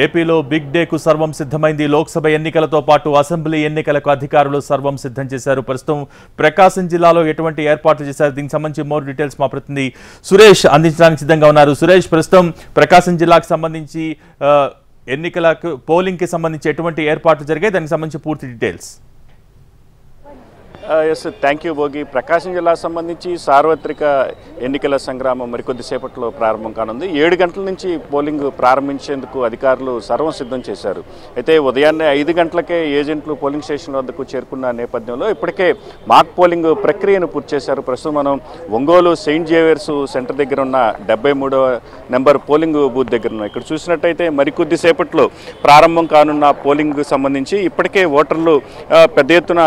ఏపీలో బిగ్ డేకు సర్వం సిద్ధమైంది. లోక్సభ ఎన్నికలతో పాటు అసెంబ్లీ ఎన్నికలకు అధికారులు సర్వం సిద్ధం చేశారు. ప్రస్తుతం ప్రకాశం జిల్లాలో ఎటువంటి ఏర్పాట్లు చేశారు, దీనికి సంబంధించి మోర్ డీటెయిల్స్ మా ప్రతినిధి సురేష్ అందించడానికి సిద్ధంగా ఉన్నారు. సురేష్, ప్రస్తుతం ప్రకాశం జిల్లాకు సంబంధించి ఎన్నికలకు పోలింగ్కి సంబంధించి ఎటువంటి ఏర్పాట్లు జరిగాయి, దానికి సంబంధించి పూర్తి details. Yes, thank you Bhogi. Prakasam జిల్లాకు సంబంధించి సార్వత్రిక ఎన్నికల సంగ్రామం మరికొద్దిసేపట్లో ప్రారంభం కానుంది. 7 గంటల నుంచి పోలింగ్ ప్రారంభించేందుకు అధికారులు సర్వం సిద్ధం చేశారు. అయితే ఉదయాన్నే 5 గంటలకే ఏజెంట్లు పోలింగ్ స్టేషన్ వద్దకు చేరుకున్న నేపథ్యంలో ఇప్పటికే మాక్ పోలింగ్ ప్రక్రియను పూర్తి చేశారు. ప్రస్తుతం మనం ఒంగోలు సెయింట్ జేవియర్స్ సెంటర్ దగ్గర ఉన్న 73వ నెంబర్ పోలింగ్ బూత్ దగ్గర ఉన్నాం. ఇక్కడ చూసినట్టయితే మరికొద్దిసేపట్లో ప్రారంభం కానున్న పోలింగ్ సంబంధించి ఇప్పటికే ఓటర్లు పెద్ద ఎత్తున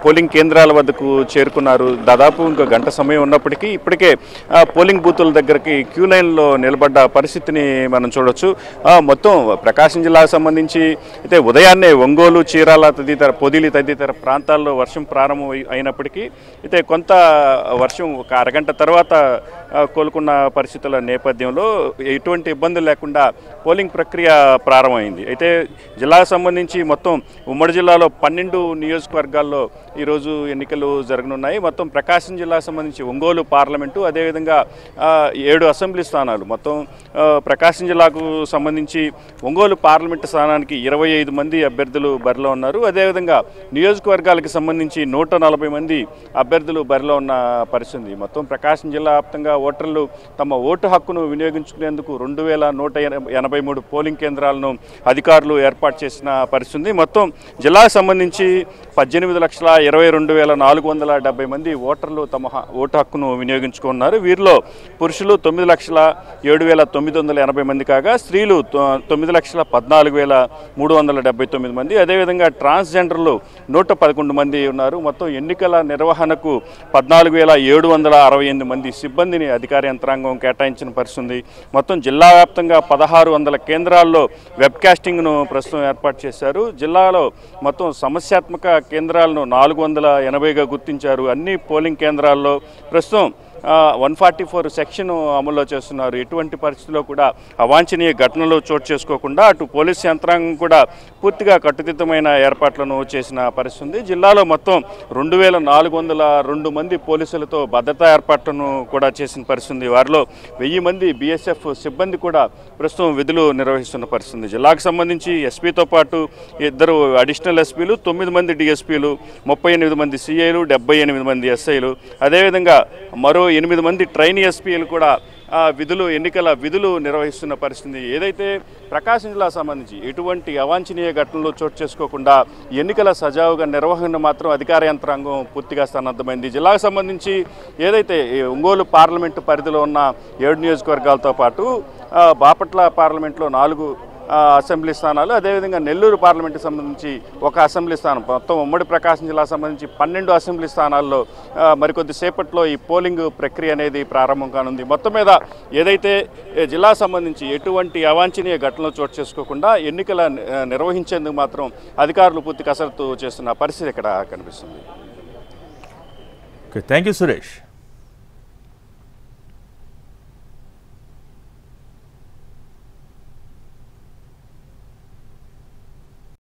పోలింగ్ కేంద్రాల వద్దకు చేరుకున్నారు. దాదాపు ఇంకో గంట సమయం ఉన్నప్పటికీ ఇప్పటికే పోలింగ్ బూతుల దగ్గరికి క్యూ లైన్లో నిలబడ్డ పరిస్థితిని మనం చూడొచ్చు. మొత్తం ప్రకాశం జిల్లాకు సంబంధించి అయితే ఉదయాన్నే ఒంగోలు, చీరాల పొదిలి తదితర ప్రాంతాల్లో వర్షం ప్రారంభం అయినప్పటికీ అయితే కొంత వర్షం ఒక అరగంట తర్వాత కోలుకున్న పరిస్థితుల నేపథ్యంలో ఎటువంటి ఇబ్బందులు లేకుండా పోలింగ్ ప్రక్రియ ప్రారంభమైంది. అయితే జిల్లాకు సంబంధించి మొత్తం ఉమ్మడి జిల్లాలో 12 నియోజకవర్గాల్లో ఈరోజు ఎన్నికలు జరగనున్నాయి. మొత్తం ప్రకాశం జిల్లాకు సంబంధించి ఒంగోలు పార్లమెంటు, అదేవిధంగా 7 అసెంబ్లీ స్థానాలు. మొత్తం ప్రకాశం జిల్లాకు సంబంధించి ఒంగోలు పార్లమెంటు స్థానానికి 25 మంది అభ్యర్థులు బరిలో ఉన్నారు. అదేవిధంగా నియోజకవర్గాలకు సంబంధించి 140 మంది అభ్యర్థులు బరిలో ఉన్న పరిస్థితి. మొత్తం ప్రకాశం జిల్లా వ్యాప్తంగా ఓటర్లు తమ ఓటు హక్కును వినియోగించుకునేందుకు 2183 పోలింగ్ కేంద్రాలను అధికారులు ఏర్పాటు చేసిన పరిస్థితి. మొత్తం జిల్లాకు సంబంధించి 18,22,470 మంది ఓటర్లు తమ ఓటు హక్కును వినియోగించుకున్నారు. వీరిలో పురుషులు 9,07,980 మంది కాగా స్త్రీలు 9,14,379 మంది, అదేవిధంగా ట్రాన్స్జెండర్లు 111 మంది ఉన్నారు. మొత్తం ఎన్నికల నిర్వహణకు 14,768 మంది సిబ్బందిని అధికార యంత్రాంగం కేటాయించిన పరిస్థితి. మొత్తం జిల్లా వ్యాప్తంగా 1600 కేంద్రాల్లో వెబ్కాస్టింగ్ను ప్రస్తుతం ఏర్పాటు చేశారు. జిల్లాలో మొత్తం సమస్యాత్మక కేంద్రాలను 480గా గుర్తించారు. అన్ని పోలింగ్ కేంద్రాల్లో ప్రస్తుతం 144 సెక్షన్ అమల్లో చేస్తున్నారు. ఎటువంటి పరిస్థితుల్లో కూడా అవాంఛనీయ ఘటనలు చోటు చేసుకోకుండా అటు పోలీసు యంత్రాంగం కూడా పూర్తిగా కట్టుదిట్టమైన ఏర్పాట్లను చేసిన పరిస్థితి. జిల్లాలో మొత్తం 2402 మంది పోలీసులతో భద్రతా ఏర్పాట్లను కూడా చేసిన పరిస్థితి. వారిలో 1000 మంది బీఎస్ఎఫ్ సిబ్బంది కూడా ప్రస్తుతం విధులు నిర్వహిస్తున్న పరిస్థితి. జిల్లాకు సంబంధించి ఎస్పీతో పాటు 2 అడిషనల్ ఎస్పీలు, 9 మంది డిఎస్పీలు, 38 మంది సిఐలు, 78 మంది ఎస్ఐలు, అదేవిధంగా మరో 8 మంది ట్రైనీ ఎస్పీలు కూడా ఎన్నికల విధులు నిర్వహిస్తున్న పరిస్థితి. ఏదైతే ప్రకాశం జిల్లాకు సంబంధించి ఎటువంటి అవాంఛనీయ ఘటనలు చోటు చేసుకోకుండా ఎన్నికల సజావుగా నిర్వహణ మాత్రం అధికార యంత్రాంగం పూర్తిగా సన్నద్ధమైంది. జిల్లాకు సంబంధించి ఏదైతే ఒంగోలు పార్లమెంటు పరిధిలో ఉన్న 7 నియోజకవర్గాలతో పాటు బాపట్ల పార్లమెంట్లో 4 అసెంబ్లీ స్థానాలు, అదేవిధంగా నెల్లూరు పార్లమెంటుకి సంబంధించి 1 అసెంబ్లీ స్థానం, మొత్తం ఉమ్మడి ప్రకాశం జిల్లాకు సంబంధించి 12 అసెంబ్లీ స్థానాల్లో మరికొద్దిసేపట్లో ఈ పోలింగ్ ప్రక్రియ అనేది ప్రారంభం కానుంది. మొత్తం మీద ఏదైతే జిల్లాకు సంబంధించి ఎటువంటి అవాంఛనీయ ఘటనలు చోటు చేసుకోకుండా ఎన్నికల నిర్వహించేందుకు మాత్రం అధికారులు పూర్తి కసరత్తు చేస్తున్న పరిస్థితి ఇక్కడ కనిపిస్తుంది. Thank you Suresh.